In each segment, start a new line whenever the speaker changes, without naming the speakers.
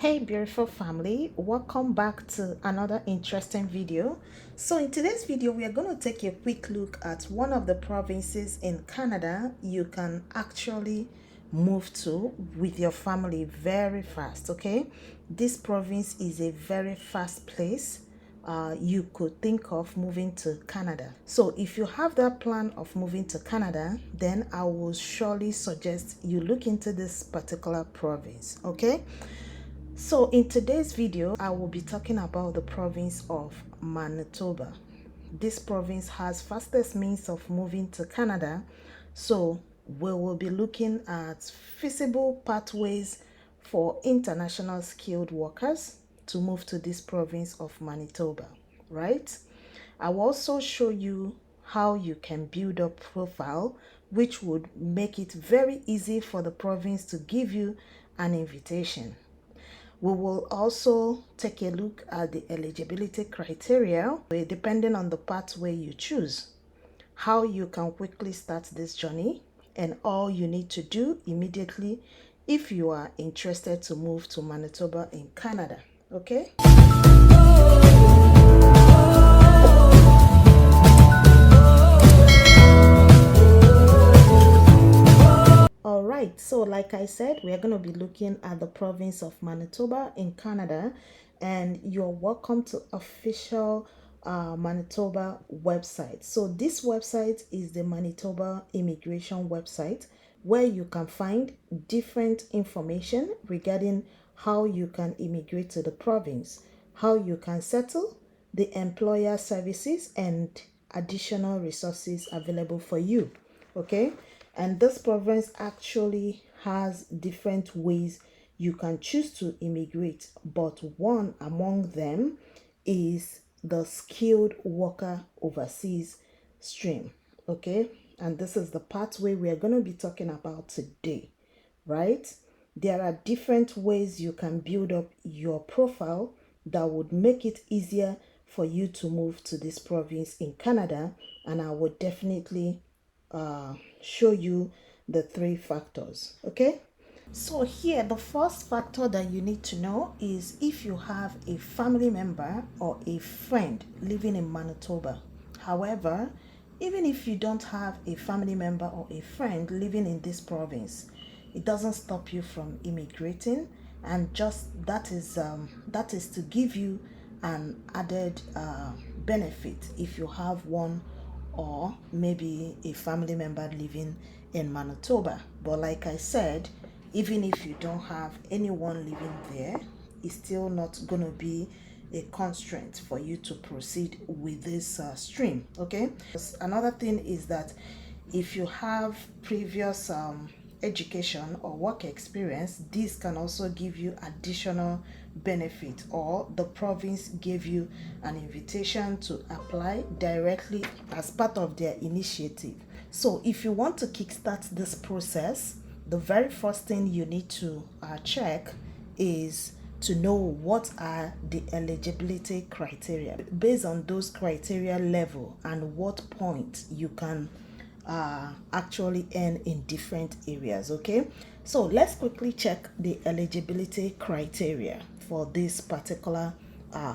Hey beautiful family, welcome back to another interesting video. So in today's video we are going to take a quick look at one of the provinces in Canada you can actually move to with your family very fast. Okay, this province is a very fast place you could think of moving to Canada. So if you have that plan of moving to Canada, then I will surely suggest you look into this particular province. Okay, so in today's video, I will be talking about the province of Manitoba. This province has fastest means of moving to Canada, so we will be looking at feasible pathways for international skilled workers to move to this province of Manitoba, right? I will also show you how you can build a profile which would make it very easy for the province to give you an invitation. We will also take a look at the eligibility criteria, depending on the pathway you choose, how you can quickly start this journey, and all you need to do immediately if you are interested to move to Manitoba in Canada. Okay? All right, so like I said, we are going to be looking at the province of Manitoba in Canada, and you're welcome to official Manitoba website. So this website is the Manitoba immigration website, where you can find different information regarding how you can immigrate to the province, how you can settle, the employer services, and additional resources available for you. Okay, and this province actually has different ways you can choose to immigrate, but one among them is the skilled worker overseas stream. Okay, and this is the pathway we are going to be talking about today, right? There are different ways you can build up your profile that would make it easier for you to move to this province in Canada, and I would definitely show you the three factors. Okay, so here the first factor that you need to know is if you have a family member or a friend living in Manitoba. However, even if you don't have a family member or a friend living in this province, it doesn't stop you from immigrating, and just that is to give you an added benefit if you have one or maybe a family member living in Manitoba. But like I said, even if you don't have anyone living there, it's still not going to be a constraint for you to proceed with this stream. Okay, another thing is that if you have previous education or work experience, this can also give you additional benefit, or the province gave you an invitation to apply directly as part of their initiative. So if you want to kickstart this process, the very first thing you need to check is to know what are the eligibility criteria. Based on those criteria level and what point you can actually earn in different areas. Okay, so let's quickly check the eligibility criteria for this particular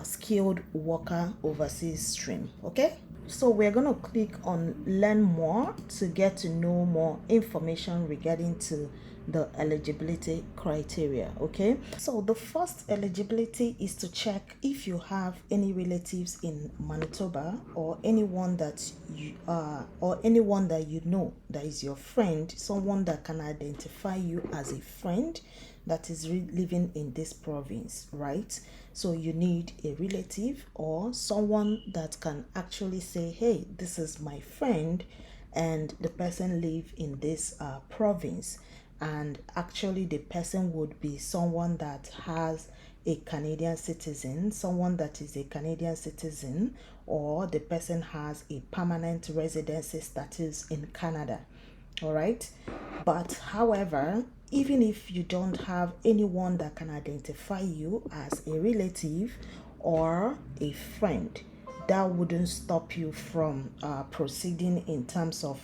skilled worker overseas stream. Okay, so we're going to click on learn more to get to know more information regarding to the eligibility criteria. Okay, so the first eligibility is to check if you have any relatives in Manitoba, or anyone that you know that is your friend, someone that can identify you as a friend that is living in this province, right? So you need a relative or someone that can actually say, hey, this is my friend, and the person live in this province, and actually the person would be someone that has a Canadian citizen, someone that is a Canadian citizen, or the person has a permanent residency status in Canada. All right, but however, even if you don't have anyone that can identify you as a relative or a friend, that wouldn't stop you from proceeding in terms of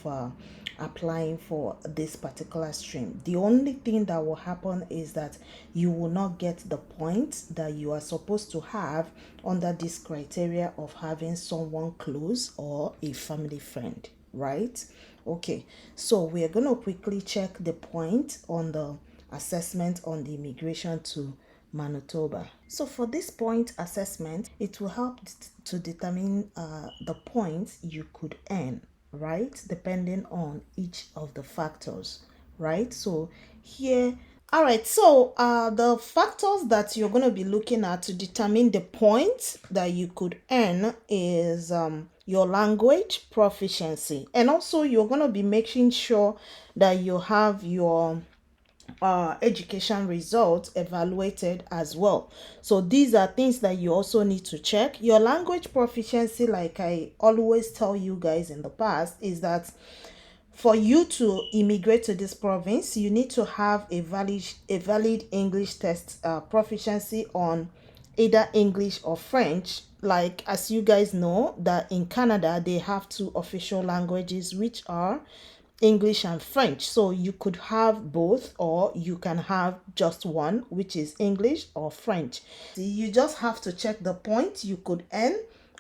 applying for this particular stream. The only thing that will happen is that you will not get the points that you are supposed to have under this criteria of having someone close or a family friend, right? Okay, so we are going to quickly check the point on the assessment on the immigration to Manitoba. So for this point assessment, it will help to determine the points you could earn, right? Depending on each of the factors, right? So here, all right, so the factors that you're going to be looking at to determine the points that you could earn is your language proficiency. And also you're going to be making sure that you have your education results evaluated as well. So these are things that you also need to check. Your language proficiency, like I always tell you guys in the past, is that for you to immigrate to this province, you need to have a valid English test proficiency on either English or French. Like as you guys know, that in Canada they have two official languages, which are English and French. So you could have both, or you can have just one, which is English or French. You just have to check the point you could earn,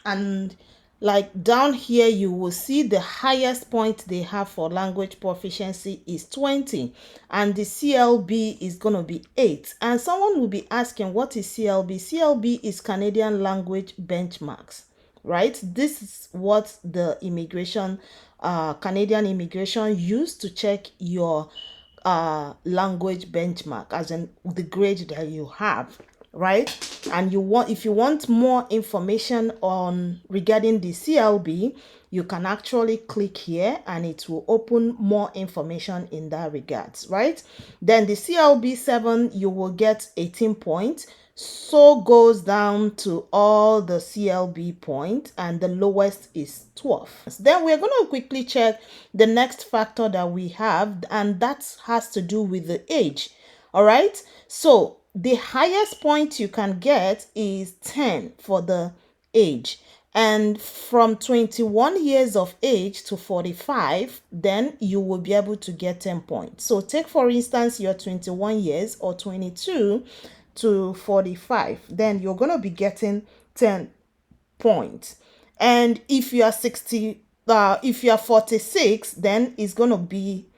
and like down here you will see the highest point they have for language proficiency is 20, and the CLB is going to be 8. And someone will be asking, what is CLB? CLB is Canadian Language Benchmarks, right? This is what the Canadian immigration use to check your language benchmark, as in the grade that you have, right? And if you want more information on regarding the CLB, you can actually click here and it will open more information in that regards, right? Then the CLB 7, you will get 18 points. So goes down to all the CLB points, and the lowest is 12. Then we're going to quickly check the next factor that we have, and that has to do with the age. All right, so the highest point you can get is 10 for the age, and from 21 years of age to 45, then you will be able to get 10 points. So take for instance you're 21 years or 22 to 45, then you're going to be getting 10 points. And if you are 46, then it's going to be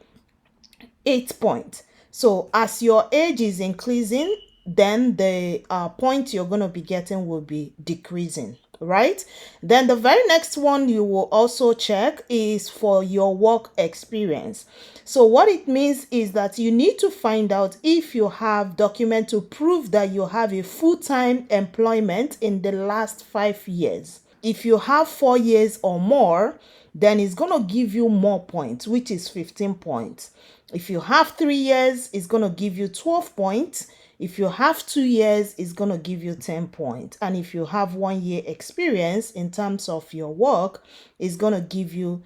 8 points. So as your age is increasing, then the point you're going to be getting will be decreasing, right? Then the very next one you will also check is for your work experience. So what it means is that you need to find out if you have document to prove that you have a full-time employment in the last 5 years. If you have 4 years or more, then it's going to give you more points, which is 15 points. If you have 3 years, it's going to give you 12 points. If you have 2 years, it's going to give you 10 points. And if you have 1 year experience in terms of your work, it's going to give you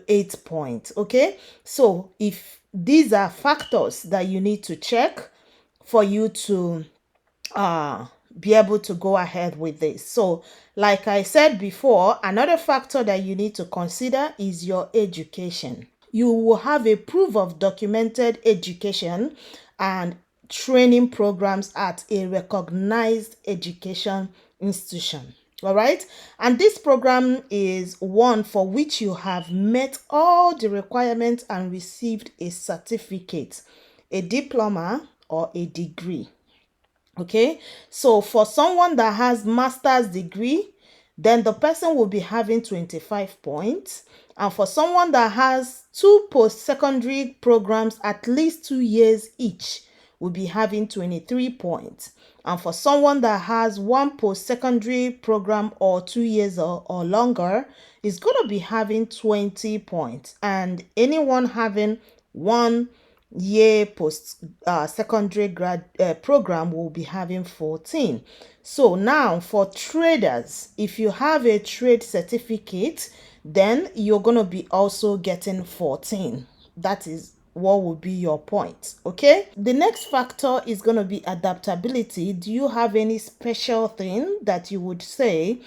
8 points. Okay, so if these are factors that you need to check for you to be able to go ahead with this. So like I said before, another factor that you need to consider is your education. You will have a proof of documented education and training programs at a recognized education institution. All right, and this program is one for which you have met all the requirements and received a certificate, a diploma, or a degree. Okay, so for someone that has master's degree, then the person will be having 25 points. And for someone that has 2 post-secondary programs, at least 2 years each, will be having 23 points. And for someone that has 1 post-secondary program or 2 years or longer, is going to be having 20 points. And anyone having 1 year post secondary grad program will be having 14. So now for traders, if you have a trade certificate, then you're going to be also getting 14. That is what will be your point. Okay, the next factor is going to be adaptability. Do you have any special thing that you would say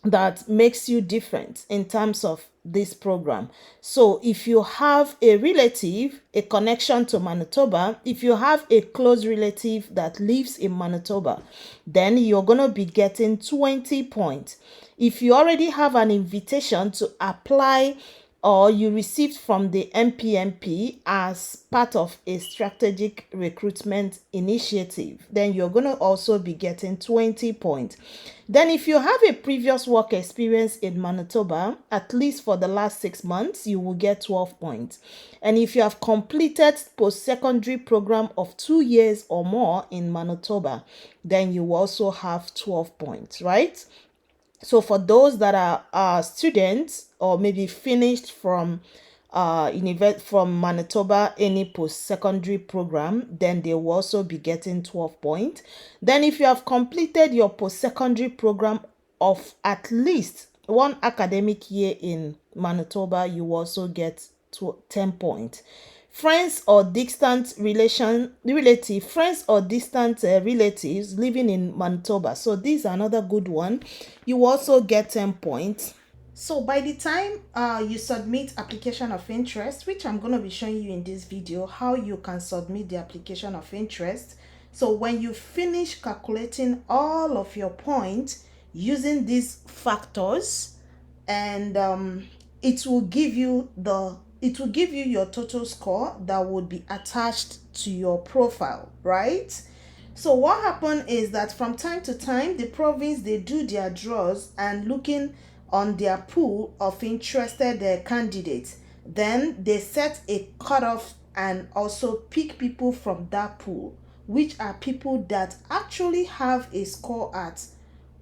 that makes you different in terms of this program. So if you have a relative, a connection to Manitoba, if you have a close relative that lives in Manitoba, then you're going to be getting 20 points. If you already have an invitation to apply or you received from the MPMP as part of a strategic recruitment initiative, then you're going to also be getting 20 points. Then if you have a previous work experience in Manitoba, at least for the last 6 months, you will get 12 points. And if you have completed post-secondary program of 2 years or more in Manitoba, then you also have 12 points, right? So for those that are students or maybe finished from from Manitoba, any post-secondary program, then they will also be getting 12 points. Then if you have completed your post-secondary program of at least one academic year in Manitoba, you also get 10 points. Friends or distant friends or distant relatives living in Manitoba. So this is another good one. You also get 10 points. So by the time you submit application of interest, which I'm going to be showing you in this video, how you can submit the application of interest. So when you finish calculating all of your points using these factors, and it will give you your total score that would be attached to your profile, right? So what happened is that from time to time, the province, they do their draws and looking on their pool of interested candidates. Then they set a cutoff and also pick people from that pool, which are people that actually have a score at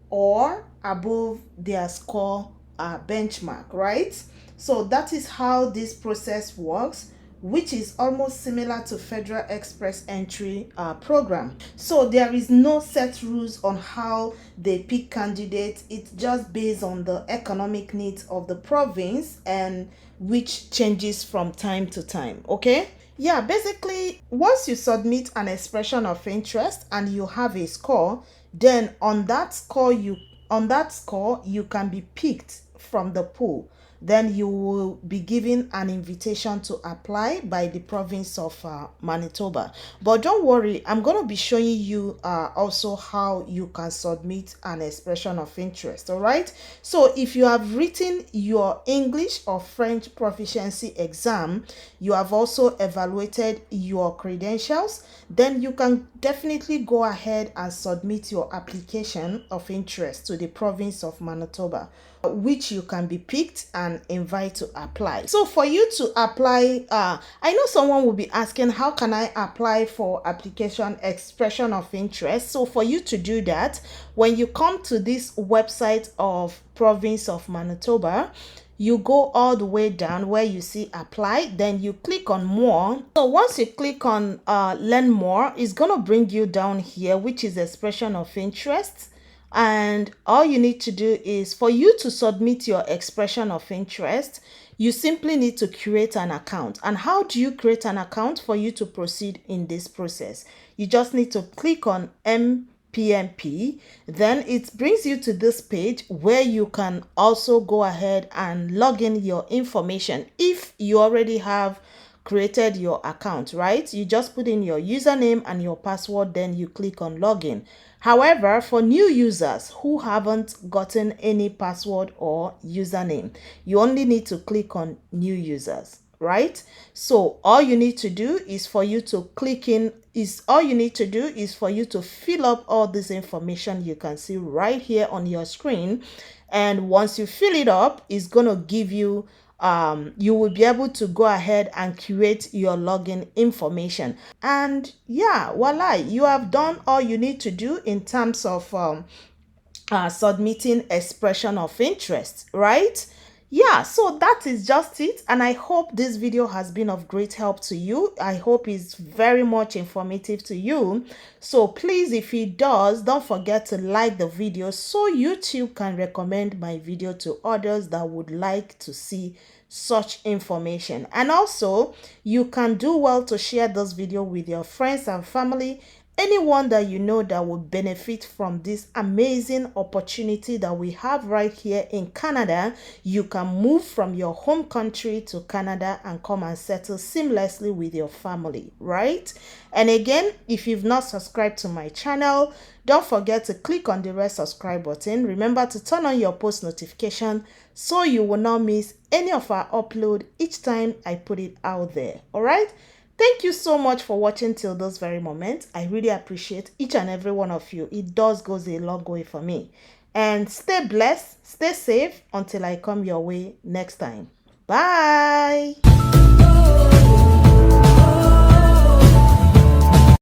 or above their score benchmark, right? So that is how this process works, which is almost similar to Federal Express Entry program. So there is no set rules on how they pick candidates. It's just based on the economic needs of the province, and which changes from time to time, okay? Yeah, basically, once you submit an expression of interest and you have a score, then on that score you can be picked from the pool. Then you will be given an invitation to apply by the province of Manitoba. But don't worry, I'm going to be showing you also how you can submit an expression of interest. All right. So if you have written your English or French proficiency exam, you have also evaluated your credentials, then you can definitely go ahead and submit your application of interest to the province of Manitoba, which you can be picked and invite to apply. So for you to apply, I know someone will be asking, how can I apply for application expression of interest? So for you to do that, when you come to this website of province of Manitoba, you go all the way down where you see apply, then you click on more. So once you click on learn more, it's going to bring you down here, which is expression of interest. And all you need to do is, for you to submit your expression of interest, you simply need to create an account. And how do you create an account for you to proceed in this process? You just need to click on MPMP. Then it brings you to this page where you can also go ahead and log in your information. If you already have created your account, right? You just put in your username and your password, then you click on login. However, for new users who haven't gotten any password or username, you only need to click on new users, right? So all you need to do is for you to fill up all this information you can see right here on your screen. And once you fill it up, it's going to give you you will be able to go ahead and create your login information. And yeah, voila, you have done all you need to do in terms of submitting expression of interest, right? Yeah, so that is just it, and I hope this video has been of great help to you. I hope it's very much informative to you. So please, if it does, don't forget to like the video so YouTube can recommend my video to others that would like to see such information. And also, you can do well to share this video with your friends and family anyone that you know that will benefit from this amazing opportunity that we have right here in Canada. You can move from your home country to Canada and come and settle seamlessly with your family, right? And again, if you've not subscribed to my channel, don't forget to click on the red subscribe button. Remember to turn on your post notification so you will not miss any of our upload each time I put it out there. All right? Thank you so much for watching till this very moment. I really appreciate each and every one of you. It does goes a long way for me. And stay blessed, stay safe until I come your way next time. Bye.